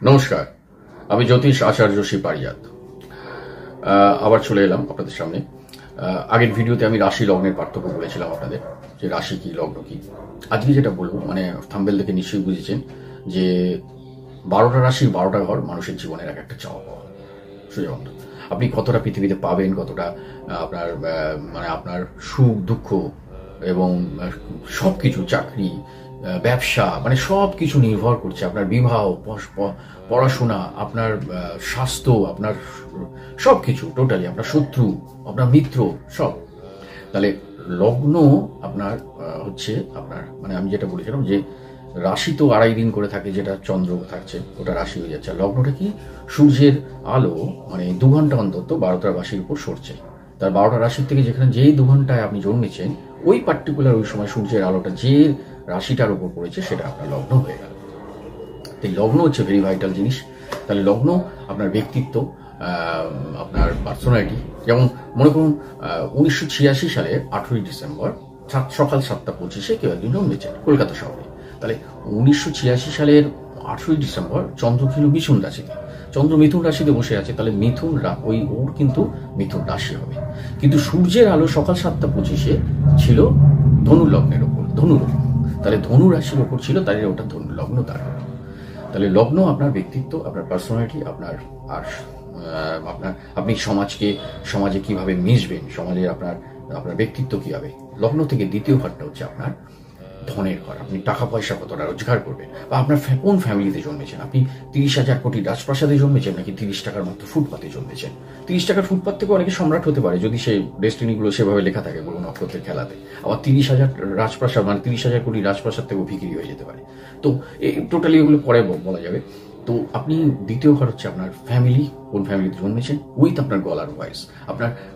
নমস্কার, আমি জ্যোতিষ আচার্য শ্রী পারিজাত আবার চলে এলাম আপনাদের সামনে। আগের ভিডিওতে আমি রাশি লগ্নের পার্থক্য বলেছিলাম আপনাদের, যে রাশি কি লগ্ন কি। আজকে যেটা বলবো, মানে থাম্বেল দেখে নিশ্চয়ই বুঝেছেন যে 12টা রাশির 12টা ঘর মানুষের জীবনের এক একটা চাওয়া পাওয়া। সোজা বন্ধু, আপনি কতটা পৃথিবীতে পাবেন, কতটা আপনার মানে আপনার সুখ দুঃখ এবং সবকিছু, চাকরি, ব্যবসা, মানে সব কিছু নির্ভর করছে আপনার বিবাহ, পড়াশোনা, আপনার স্বাস্থ্য, আপনার সব কিছু টোটালি, আপনার শত্রু, আপনার মিত্র, সব। তাহলে লগ্ন আপনার হচ্ছে আপনার, মানে আমি যেটা বলেছিলাম যে রাশি তো 2.5 দিন করে থাকে, যেটা চন্দ্র থাকছে ওটা রাশি হয়ে যাচ্ছে। আর লগ্নটা কি, সূর্যের আলো মানে 2 ঘন্টা অন্তত 12টা রাশির উপর সরছে। তার 12টা রাশির থেকে যেখানে যেই 2 ঘন্টায় আপনি জন্মেছেন, ওই পার্টিকুলার ওই সময় সূর্যের আলোটা যে রাশিটার উপর পড়েছে সেটা আপনার লগ্ন হয়ে গেল। তাই লগ্ন হচ্ছে ভেরি ভাইটাল জিনিস। তাহলে লগ্ন আপনার ব্যক্তিত্ব, আপনার পার্সোনালিটি। যেমন মনে করুন 1986 সালে 8ই ডিসেম্বর সকাল 7:25 কেউ একজন জন্মেছেন কলকাতা শহরে। তাহলে 1986 সালের 8ই ডিসেম্বর চন্দ্র ছিল মিথুন রাশিতে, চন্দ্র মিথুন রাশিতে বসে আছে। তাহলে মিথুন ওর কিন্তু মিথুন রাশি হবে। কিন্তু সূর্যের আলো সকাল 7:25 ছিল ধনু লগ্নের ওপর, ধনু লগ্ন। তাহলে ধনু রাশির ওপর ছিল, তাই ওটা ধনু লগ্ন তার হলো। তাহলে লগ্ন আপনার ব্যক্তিত্ব, আপনার পার্সোনালিটি, আপনার আর আপনার আপনি সমাজে কিভাবে মিশবেন, সমাজে আপনার ব্যক্তিত্ব কি হবে। লগ্ন থেকে দ্বিতীয় ঘরটা হচ্ছে আপনার ধনের ঘর। আপনি টাকা পয়সা কতটা রোজগার করবেন, বা আপনার কোন ফ্যামিলিতে জন্মেছেন। আপনি 30,000 কোটি রাজপ্রাসাদে জন্মেছেন, নাকি 30 টাকার মতো ফুটপাতে জন্মেছেন। 30 টাকার ফুটপাত থেকে অনেকে সম্রাট হতে পারে যদি সেই ডেস্টিনিগুলো সেভাবে লেখা থাকে কোনো নক্ষত্রের খেলাতে। আবার 30,000 রাজপ্রাসাদ মানে 30,000 কোটি রাজপ্রাসাদ থেকেও বিক্রি হয়ে যেতে পারে। তো এই টোটালি এগুলো পরে বলা যাবে। তো আপনি দ্বিতীয় ঘর হচ্ছে আপনার ফ্যামিলি, কোন ফ্যামিলিতে জন্মেছেন, উইথ আপনার গলার ভয়েস।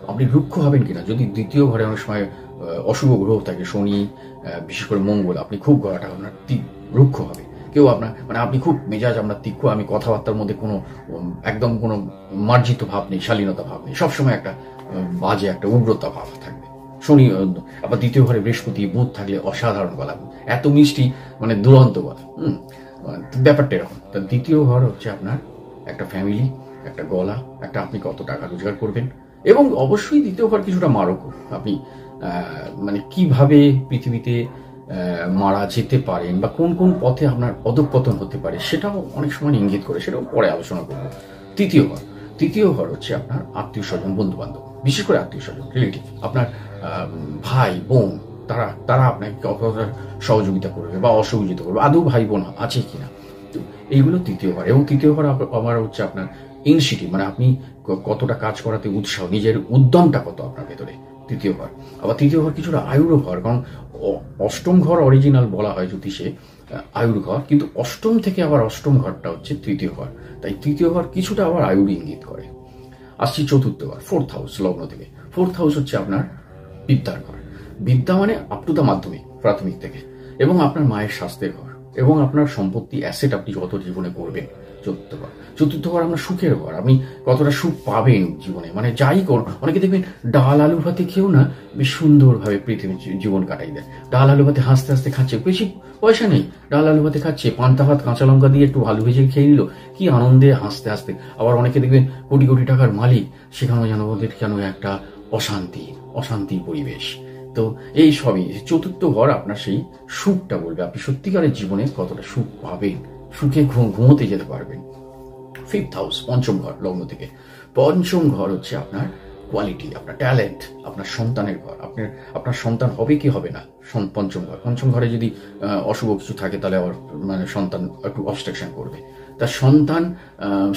আপনি রুক্ষ হবেন কিনা। যদি দ্বিতীয় ঘরে অনেক সময় অশুভ গ্রহ থাকে, শনি, বিশেষ করে মঙ্গল, আপনি খুব গলাটা আপনার রুক্ষ হবে। কেউ আপনার মানে আপনি খুব মেজাজ আপনার তীক্ষ্ণ, আমি কথাবার্তার মধ্যে কোনো একদম কোনো মার্জিত ভাব নেই, শালীনতা ভাব নেই, সবসময় একটা বাজে একটা উগ্রতা ভাব থাকবে। শনি আবার দ্বিতীয় ঘরে বৃহস্পতি, বুধ থাকলে অসাধারণ গলা, এত মিষ্টি, মানে দুরন্ত গলা। ব্যাপারটা এরকম। তা দ্বিতীয় ঘর হচ্ছে আপনার একটা ফ্যামিলি, একটা গলা, একটা আপনি কত টাকা রোজগার করবেন, এবং অবশ্যই দ্বিতীয় ঘর কিছুটা মারকও। আপনি মানে কিভাবে পৃথিবীতে মারা যেতে পারেন, বা কোন কোন পথে আপনার অধঃপতন হতে পারে, সেটাও অনেক সময় ইঙ্গিত করে, সেটাও পরে আলোচনা করব। তৃতীয় ঘর হচ্ছে আপনার আত্মীয় স্বজন, বন্ধু বান্ধব, বিশেষ করে আত্মীয় স্বজন, রিলেটিভ, আপনার ভাই বোন, তারা আপনাকে কতটা সহযোগিতা করবে বা অসহযোগিতা করবে, আদৌ ভাই বোন আছে কিনা। তো এইগুলো তৃতীয় ঘর। এবং তৃতীয় ঘর আমার হচ্ছে আপনার ইনিশিয়েটিভ, মানে আপনি কতটা কাজ করাতে উৎসাহ, নিজের উদ্যমটা কত আপনার ভেতরে, তৃতীয় ঘর। আবার তৃতীয় ঘর কিছুটা আয়ুর ঘর, কারণ অষ্টম ঘর অরিজিনাল বলা হয় জ্যোতিষে আয়ুর ঘর, কিন্তু অষ্টম থেকে আবার অষ্টম ঘরটা হচ্ছে তৃতীয় ঘর। তাই তৃতীয় ঘর কিছুটা আবার আয়ুর ইঙ্গিত করে। আসছি চতুর্থ ঘর, 4th হাউস লগ্ন থেকে। 4th হাউস হচ্ছে আপনার বিদ্যার ঘর। বিদ্যা মানে আপ টু দা মাধ্যমিক, প্রাথমিক থেকে, এবং আপনার মায়ের স্বাস্থ্যের ঘর, এবং আপনার সম্পত্তি, অ্যাসেট আপনি যত জীবনে করবেন। চতুর্থ ঘর আপনার সুখের ঘর। আপনি কতটা সুখ পাবেন জীবনে, মানে যাই করুন। অনেকে দেখবেন ডাল আলু ভাতে খেয়েও না বেশ সুন্দরভাবে পৃথিবীর জীবন কাটাই দেয়। ডাল আলু ভাতে হাসতে হাসতে খাচ্ছে, বেশি পয়সা নেই, ডাল আলু ভাতে খাচ্ছে, পান্তা ভাত কাঁচা লঙ্কা দিয়ে একটু আলু ভেজে খেয়ে নিল, কি আনন্দে হাসতে হাসতে। আবার অনেকে দেখবেন কোটি কোটি টাকার মালিক, সেখানেও যেন ওদের কেন একটা অশান্তির পরিবেশ। তো এই সবই চতুর্থ ঘর আপনার সেই সুখটা বলবে, আপনি সত্যিকারের জীবনে কতটা সুখ পাবেন, সুখে ঘুমোতে যেতে পারবেন। 5th হাউস, পঞ্চম ঘর লগ্ন থেকে। পঞ্চম ঘর হচ্ছে আপনার কোয়ালিটি, আপনার ট্যালেন্ট, আপনার সন্তানের ঘর। আপনার সন্তান হবে কি হবে না, পঞ্চম ঘরে যদি অশুভ কিছু থাকে, তাহলে আবার মানে সন্তান একটু অবস্ট্রাকশন করবে। তার সন্তান,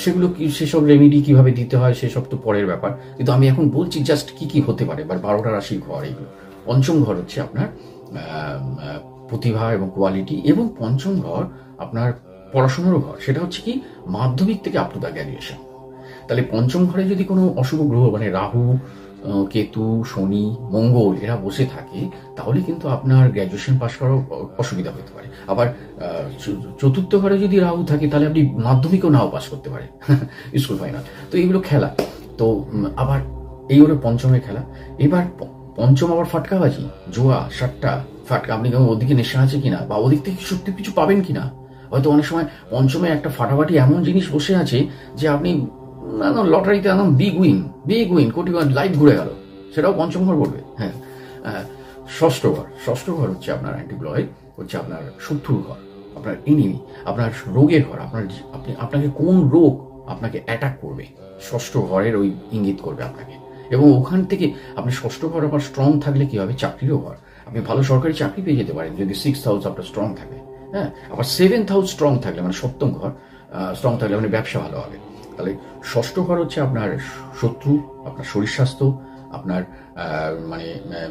সেগুলো কি, সেসব রেমিডি কিভাবে দিতে হয় সেসব তো পরের ব্যাপার। কিন্তু আমি এখন বলছি জাস্ট কি হতে পারে, বা 12টা রাশির ঘর এইগুলো। পঞ্চম ঘর হচ্ছে আপনার প্রতিভা এবং কোয়ালিটি, এবং পঞ্চম ঘর আপনার পড়াশোনারও ঘর। সেটা হচ্ছে কি, মাধ্যমিক থেকে আপ টু দ্য গ্র্যাজুয়েশন। তাহলে পঞ্চম ঘরে যদি কোনো অশুভ গ্রহ, মানে রাহু, কেতু, শনি, মঙ্গল এরা বসে থাকে, তাহলে কিন্তু আপনার গ্র্যাজুয়েশন পাস করার অসুবিধা হতে পারে। আবার চতুর্থ ঘরে যদি রাহু থাকে, তাহলে আপনি মাধ্যমিকও নাও পাস করতে পারেন, স্কুল ফাইনাল। তো এইগুলো খেলা। তো আবার এই হলো পঞ্চমের খেলা। এবার পঞ্চম আবার ফাটকাবাজি, জুয়া, সাট্টা, ফাটকা। আপনি ওদিকে নেশা আছে কিনা, বা ওদিক থেকে সত্যি কিছু পাবেন কিনা, হয়তো অনেক সময় পঞ্চমে একটা ফাটাফাটি এমন জিনিস বসে আছে যে আপনি লটারিতে একদম বিগ উইন কোটি লাইফ ঘুরে গেল, সেটাও পঞ্চম ঘর বলবে। হ্যাঁ, ষষ্ঠ ঘর হচ্ছে আপনার অ্যান্টিপ্লয়, হচ্ছে আপনার শত্রুর ঘর, আপনার এনিমি, আপনার রোগের ঘর, আপনাকে কোন রোগ আপনাকে অ্যাটাক করবে, ষষ্ঠ ঘরের ওই ইঙ্গিত করবে আপনাকে। এবং ওখান থেকে আপনি ষষ্ঠ ঘর আবার স্ট্রং থাকলে কি হবে, চাকরিরও ঘর, আপনি ভালো সরকারি চাকরি পেয়ে যেতে পারেন যদি 6th হাউস আপনার স্ট্রং থাকে। হ্যাঁ, আবার 7th হাউস স্ট্রং থাকলে, মানে সপ্তম ঘর স্ট্রং থাকলে মানে ব্যবসা ভালো হবে। তাহলে ষষ্ঠ ঘর হচ্ছে আপনার শত্রু, আপনার শরীর স্বাস্থ্য, আপনার মানে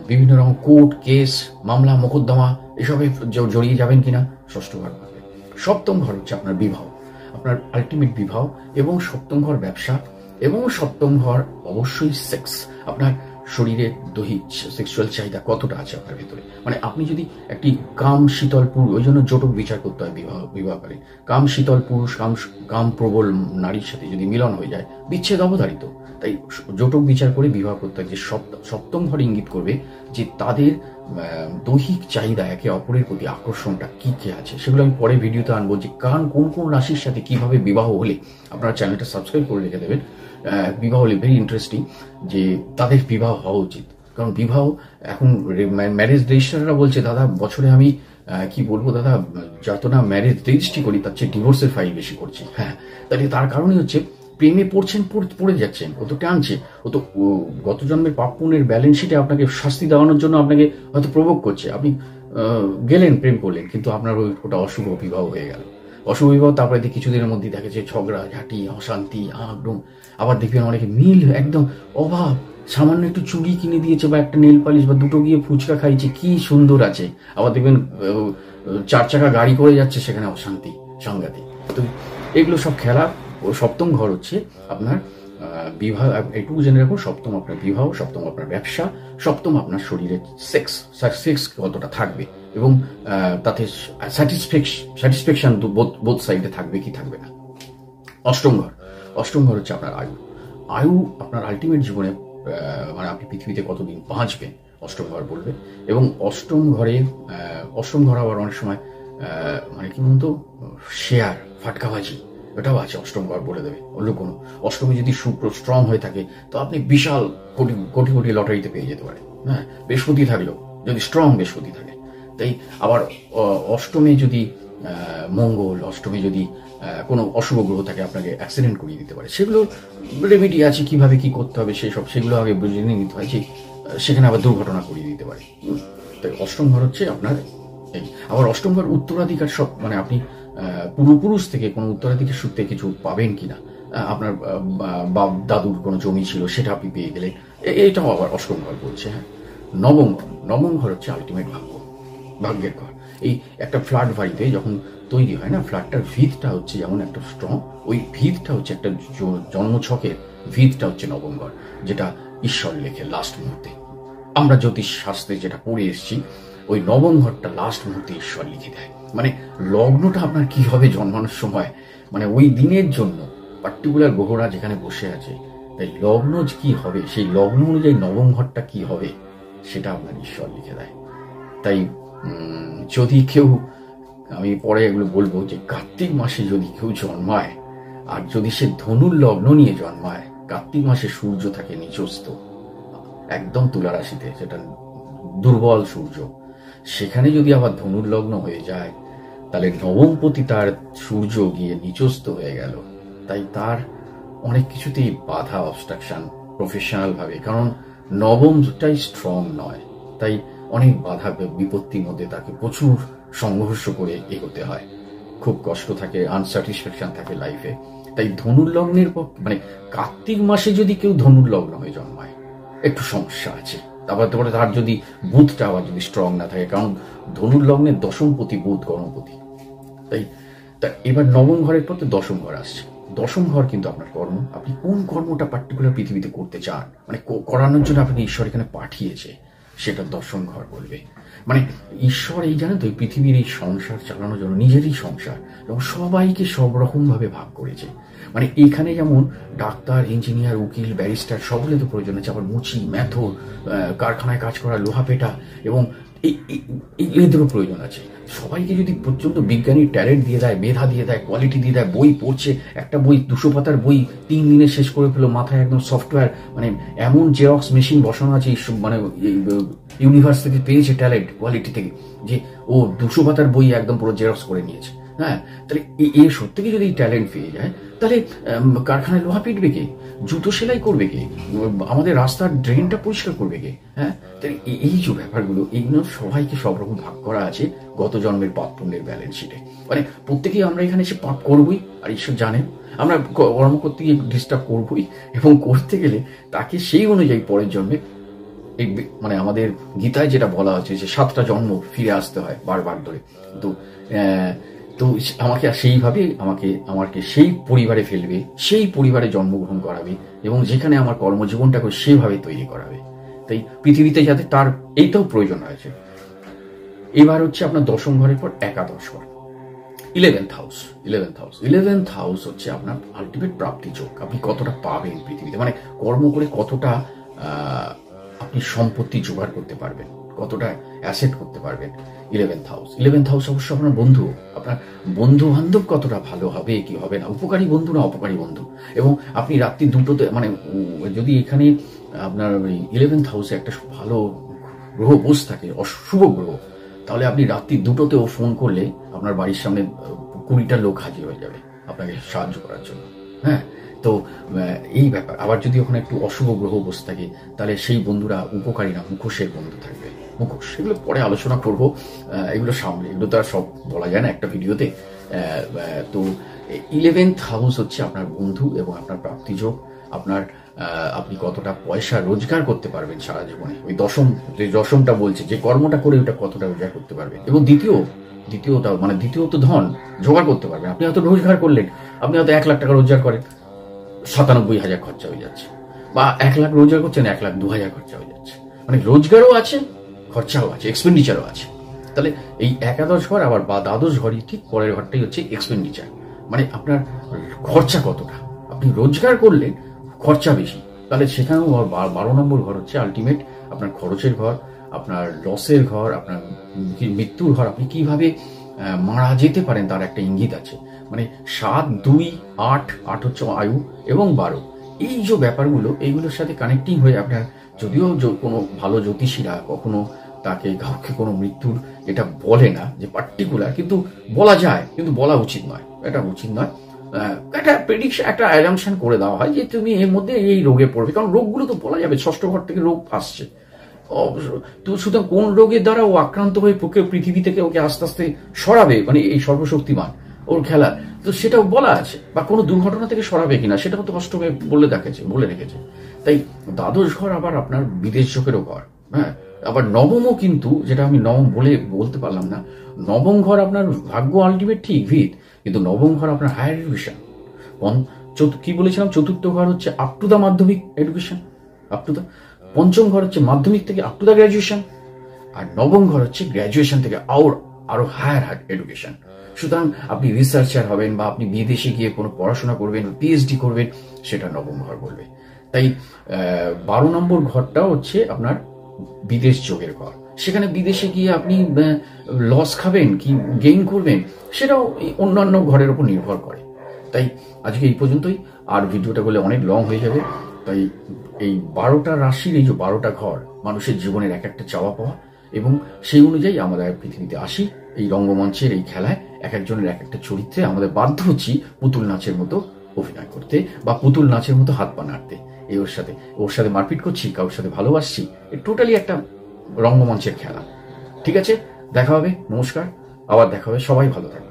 বিভিন্ন রকম কোর্ট কেস, মামলা মোকদ্দমা এসবে জড়িয়ে যাবেন কিনা, ষষ্ঠ ঘর ভাববে। সপ্তম ঘর হচ্ছে আপনার বিবাহ, আপনার আলটিমেট বিবাহ, এবং সপ্তম ঘর ব্যবসা, এবং সপ্তম ঘর অবশ্যই সেক্স, আপনার শরীরের দৈহিক সেক্সুয়াল চাহিদা কতটা আছে আপনার ভেতরে। মানে আপনি যদি একটি কাম শীতল পুরুষ, ওই জন্য জটক বিচার করতে হয় বিবাহকারী, কাম শীতল পুরুষ কাম প্রবল নারীর সাথে যদি মিলন হয়ে যায়, বিচ্ছেদ অবধারিত। তাই জটক বিচার করে বিবাহ করতে হয়, যে সপ্তম ঘর ইঙ্গিত করবে যে তাদের দৈহিক চাহিদা, একে অপরের প্রতি আকর্ষণটা কি কি আছে। সেগুলো আমি পরে ভিডিওতে আনবো, যে কোন কোন রাশির সাথে কিভাবে বিবাহ হলে, আপনারা চ্যানেলটা সাবস্ক্রাইব করে রেখে দেবেন, বিবাহ হলে ভেরি ইন্টারেস্টিং, যে তাদের বিবাহ হওয়া উচিত। কারণ বিবাহ এখন ম্যারেজ রেজিস্ট্রাররা বলছে, দাদা বছরে আমি কি বলবো দাদা, যত না ম্যারেজ রেজিস্ট্রি করি তার চেয়ে ডিভোর্সের ফাইল বেশি করছি। হ্যাঁ, তাহলে তার কারণই হচ্ছে প্রেমে পড়ে যাচ্ছেন, ও তো টানছে, ও তো গত জন্মের পাপ পুণ্যের ব্যালেন্স শিটে আপনাকে শাস্তি দেওয়ানোর জন্য আপনাকে হয়তো প্রভোগ করছে। আপনি গেলেন প্রেম করলেন, কিন্তু আপনার ওটা অশুভ বিবাহ হয়ে গেল। অশুভ বিবাহ তারপরে কিছুদিনের মধ্যেই দেখা যায় ঝগড়া ঝাঁটি, অশান্তি, একদম। আবার দেখবেন অনেকে মিল একদম অভাব, সামান্য একটু চুড়ি কিনে দিয়েছে বা একটা নেল পালিশ বা দুটো গিয়ে ফুচকা খাইছে, কি সুন্দর আছে। আবার দেখবেন 4 চাকা গাড়ি করে যাচ্ছে, সেখানে অশান্তি সাংঘাতিক। তো এগুলো সব খেলা। ও সপ্তম ঘর হচ্ছে আপনার বিবাহ, এটুকু জেনে রাখুন, সপ্তম আপনার বিবাহ, সপ্তম আপনার ব্যবসা, সপ্তম আপনার শরীরের সেক্স কতটা থাকবে, এবং তাতে স্যাটিসফ্যাকশন বোথ সাইডে থাকবে কি থাকবে না। অষ্টম ঘর হচ্ছে আপনার আয়ু, আপনার আলটিমেট জীবনে মানে আপনি পৃথিবীতে কতদিন বাঁচবেন, অষ্টম ঘর বলবে। এবং অষ্টম ঘর আবার অনেক সময় মানে কি বলতো, শেয়ার ফাটকাবাজি, এটাও আছে, অষ্টম ঘর বলে দেবে অন্য কোনো। অষ্টমী যদি শুক্র স্ট্রং হয়ে থাকে, তো আপনি বিশাল কোটি কোটি লটারিতে পেয়ে যেতে পারেন। হ্যাঁ, বৃহস্পতি থাকলেও যদি স্ট্রং বৃহস্পতি থাকে। তাই আবার অষ্টমে যদি মঙ্গল, অষ্টমে যদি কোনো অশুভ গ্রহ থাকে, আপনাকে অ্যাক্সিডেন্ট করিয়ে দিতে পারে। সেগুলো রেমেডি আছে, কিভাবে কি করতে হবে সেগুলো আগে জেনে নিতে হয়, যে সেখানে আবার দুর্ঘটনা করিয়ে দিতে পারে। তাই অষ্টম ঘর হচ্ছে আপনার এই। আবার অষ্টম ঘর উত্তরাধিকার, সব মানে আপনি পূর্বপুরুষ থেকে কোনো উত্তরাধিকার সূত্রে কিছু পাবেন কিনা, আপনার দাদুর কোনো জমি ছিল সেটা আপনি পেয়ে গেলে, এটাও আবার অষ্টম ঘর বলছে। হ্যাঁ, নবম ঘর হচ্ছে আলটিমেট ভাগ্যের ঘর। এই একটা ফ্ল্যাট বাড়িতে যখন তৈরি হয় না, ফ্ল্যাটটার ভিতটা হচ্ছে যেমন একটা স্ট্রং, ওই ভিতটা হচ্ছে একটা জন্মছকের ভিতটা হচ্ছে নবম ঘর, যেটা ঈশ্বর লেখে লাস্ট মুহূর্তে। আমরা জ্যোতিষ শাস্ত্রে যেটা পড়ে এসেছি, ওই নবম ঘরটা লাস্ট মুহূর্তে ঈশ্বর লিখে দেয়। মানে লগ্নটা আপনার কি হবে জন্মানোর সময়, মানে ওই দিনের জন্য পার্টিকুলার গ্রহরা যেখানে বসে আছে, তাই লগ্ন কি হবে, সেই লগ্ন অনুযায়ী নবম ঘরটা কি হবে, সেটা আপনার ঈশ্বর লিখে দেয়। তাই যদি কেউ, আমি পরে এগুলো বলবো, যে কার্তিক মাসে যদি কেউ জন্মায়, আর যদি সে ধনুর লগ্ন নিয়ে জন্মায়, কার্তিক মাসে সূর্য থাকে নিচস্থ একদম তুলা রাশিতে, সেটা দুর্বল সূর্য, সেখানে যদি আবার ধনুর লগ্ন হয়ে যায়, তাহলে নবমপতি তার সূর্য গিয়ে নিচস্থ হয়ে গেল। তাই তার অনেক কিছুতেই বাধা, অবস্ট্রাকশন প্রফেশনাল ভাবে, কারণ নবমটাই স্ট্রং নয়। তাই অনেক বাধা বিপত্তির মধ্যে তাকে প্রচুর সংঘর্ষ করে এগোতে হয়, খুব কষ্ট থাকে, আনস্যাটিসফ্যাকশন থাকে লাইফে। তাই ধনুর লগ্নের মানে কার্তিক মাসে যদি কেউ ধনুর লগ্ন হয়ে জন্মায়, একটু সমস্যা আছে। তারপরে তার যদি বুধটা আবার যদি স্ট্রং না থাকে, কারণ ধনুর লগ্নের দশমপতি বুধ কর্মপতি। তাই এবার নবম ঘরের পর তো দশম ঘর আসছে। দশম ঘর কিন্তু আপনার কর্ম, আপনি কোন কর্মটা পার্টিকুলার পৃথিবীতে করতে চান, মানে করানোর জন্য আপনাকে ঈশ্বর এখানে পাঠিয়েছে, সেটা দশম ঘর বলবে। মানে ঈশ্বর এই জানেন তো, পৃথিবীর এই সংসার চালানোর জন্য, নিজেরই সংসার, এবং সবাইকে সব রকম ভাবে ভাগ করেছে। মানে এখানে যেমন ডাক্তার, ইঞ্জিনিয়ার, উকিল, ব্যারিস্টার সকলে তো প্রয়োজন আছে, আবার মুচি, ম্যাথর, কারখানায় কাজ করা, লোহা পেটা, এবং এদেরও প্রয়োজন আছে। সবাইকে যদি প্রচন্ড বিজ্ঞানীর ট্যালেন্ট দিয়ে দেয়, মেধা দিয়ে দেয়, কোয়ালিটি দিয়ে দেয়, বই পড়ছে, একটা বই 200 পাতার বই 3 দিনে শেষ করে ফেলো, মাথায় একদম সফটওয়্যার, মানে এমন জেরক্স মেশিন বসানো আছে, মানে ইউনিভার্স থেকে পেয়েছে ট্যালেন্ট কোয়ালিটি থেকে, যে ও 200 পাতার বই একদম পুরো জেরক্স করে নিয়েছে। হ্যাঁ, তাহলে এই সত্যি যদি ট্যালেন্ট পেয়ে যায়, তাহলে কারখানায় লোহা পিটবে কে, জুতো সেলাই করবে কে, আমাদের রাস্তার ড্রেনটা পরিষ্কার করবে কে? হ্যাঁ, তাহলে এই যে ব্যাপারগুলো, এইগুলো সবাইকে সব রকম ভাগ করা আছে গত জন্মের পাপ পুণ্যের ব্যালেন্স শিটে। মানে প্রত্যেকেই আমরা এখানে এসে পাপ করবই, আর ঈশ্বর জানেন আমরা কর্ম করতে গিয়ে ডিস্টার্ব করবই, এবং করতে গেলে তাকে সেই অনুযায়ী পরের জন্মে এই মানে আমাদের গীতায় যেটা বলা আছে যে 7টা জন্ম ফিরে আসতে হয় বারবার ধরে। তো তো আমাকে সেইভাবে আমাকে সেই পরিবারে ফেলবে, সেই পরিবারে জন্মগ্রহণ করাবে, এবং যেখানে আমার কর্মজীবনটাকে সেভাবে তৈরি করাবে। তাই পৃথিবীতে যাতে তার এইটাও প্রয়োজন রয়েছে। এবার হচ্ছে আপনার 10ম ঘরের পর একাদশ ঘর, 11th হাউস হচ্ছে আপনার আলটিমেট প্রাপ্তি যোগ। আপনি কতটা পাবেন পৃথিবীতে, মানে কর্ম করে কতটা আপনি সম্পত্তি জোগাড় করতে পারবেন, কতটা অ্যাসেট করতে পারবেন। 11th হাউস অবশ্য আপনার বন্ধু বান্ধব কতটা ভালো হবে কি হবে না, উপকারী বন্ধু না অপকারী বন্ধু। এবং আপনি রাত্রি 2টোতে, মানে যদি এখানে আপনার ওই 11th হাউসে একটা ভালো গ্রহ বস থাকে, অশুভ গ্রহ, তাহলে আপনি রাত্রি 2টোতেও ফোন করলে আপনার বাড়ির সামনে 20টা লোক হাজির হয়ে যাবে আপনাকে সাহায্য করার জন্য। হ্যাঁ, তো এই ব্যাপার। আবার যদি ওখানে একটু অশুভ গ্রহ বসে থাকে, তাহলে সেই বন্ধুরা উপকারী না, মুখোশের বন্ধু থাকবে। মুখোশ, এগুলো পরে আলোচনা করব, এগুলো সামনে, এগুলো তো আর সব বলা যায় না একটা ভিডিওতে। তো 11th হাউস হচ্ছে আপনার বন্ধু এবং আপনার প্রাপ্তিযোগ, আপনি কতটা পয়সা রোজগার করতে পারবেন সারা জীবনে। ওই দশমটা বলছে যে কর্মটা করে ওটা কতটা রোজগার করতে পারবেন। এবং দ্বিতীয়ত ধন জোগাড় করতে পারবেন। আপনি হয়তো রোজগার করলেন, আপনি হয়তো 1 লাখ টাকা রোজগার করেন, 97,000 খরচা হয়ে যাচ্ছে, বা 1 লাখ রোজগার করছেন, 1,02,000 খরচা হয়ে যাচ্ছে। মানে রোজগারও আছে, খরচাও আছে, এক্সপেন্ডিচারও আছে। তাহলে এই একাদশ ঘর আবার বা দ্বাদশ ঘরই ঠিক পরের ঘরটাই হচ্ছে এক্সপেন্ডিচার, মানে আপনার খরচা কতটা। আপনি রোজগার করলেন, খরচা বেশি, তাহলে সেখানেও 12 নম্বর ঘর হচ্ছে আলটিমেট আপনার খরচের ঘর, আপনার লসের ঘর, আপনার মৃত্যুর ঘর। আপনি কিভাবে মারা যেতে পারেন তার একটা ইঙ্গিত আছে। মানে 7, 2, 8 হচ্ছে আয়ু, এবং 12, এই যে ব্যাপারগুলো, এইগুলোর সাথে কানেক্টিং হয়ে আপনার, যদিও কোনো ভালো জ্যোতিষীরা কখনো কাউকে কোনো মৃত্যুর এটা বলে না যে পার্টিকুলার, কিন্তু বলা যায়, কিন্তু বলা উচিত নয়, এটা উচিত নয়। একটা প্রেডিকশন, একটা অ্যাজাম্পশন করে দেওয়া হয় যে তুমি এর মধ্যে এই রোগে পড়বে, কারণ রোগগুলো তো বলা যাবে, 6ষ্ঠ ঘর থেকে রোগ আসছে। তো সুতরাং কোন রোগের দ্বারা ও আক্রান্ত হয়ে পৃথিবী থেকে ওকে আস্তে আস্তে সরাবে, মানে এই সর্বশক্তিমান ওর খেলা, তো সেটাও বলা আছে। বা কোনো দুর্ঘটনা থেকে সরাবে কিনা সেটাও তো অষ্টমে বলে রেখেছে। তাই দ্বাদশ ঘর আবার আপনার বিদেশ যোগেরও ঘর। হ্যাঁ, আবার নবমও, কিন্তু যেটা আমি নবম বলতে পারলাম না, নবম ঘর আপনার ভাগ্য আলটিমেট ঠিক ভিত, কিন্তু নবম ঘর আপনার হায়ার এডুকেশন। কি বলেছিলাম, 4র্থ ঘর হচ্ছে আপ টু দা মাধ্যমিক এডুকেশন, পঞ্চম ঘর হচ্ছে মাধ্যমিক থেকে আপ টু দা গ্র্যাজুয়েশন, আর নবম ঘর হচ্ছে গ্র্যাজুয়েশন থেকে আরো হায়ার এডুকেশন। সুতরাং আপনি রিসার্চার হবেন, বা আপনি বিদেশে গিয়ে কোনো পড়াশোনা করবেন, পিএইচডি করবেন, সেটা নবম ঘর বলবে। তাই 12 নম্বর ঘরটা হচ্ছে আপনার বিদেশ যোগের ঘর। সেখানে বিদেশে গিয়ে আপনি লস খাবেন কি গেইন করবেন, সেটাও অন্যান্য ঘরের উপর নির্ভর করে। তাই আজকে এই পর্যন্তই, আর ভিডিওটা বলে অনেক লং হয়ে যাবে। তাই এই 12টা রাশির, এই যে 12টা ঘর মানুষের জীবনের এক একটা চাওয়া পাওয়া, এবং সেই অনুযায়ী আমাদের পৃথিবীতে আসি, এই রঙ্গমঞ্চের এই খেলায় এক একজনের এক একটা চরিত্রে আমাদের বাধ্য হচ্ছি পুতুল নাচের মতো অভিনয় করতে, বা পুতুল নাচের মতো হাত পা নাড়তে। ওর সাথে মারপিট করছি, কারোর সাথে ভালোবাসছি, টোটালি একটা রঙ্গমঞ্চের খেলা। ঠিক আছে, দেখা হবে, নমস্কার, আবার দেখা হবে, সবাই ভালো থাকবে।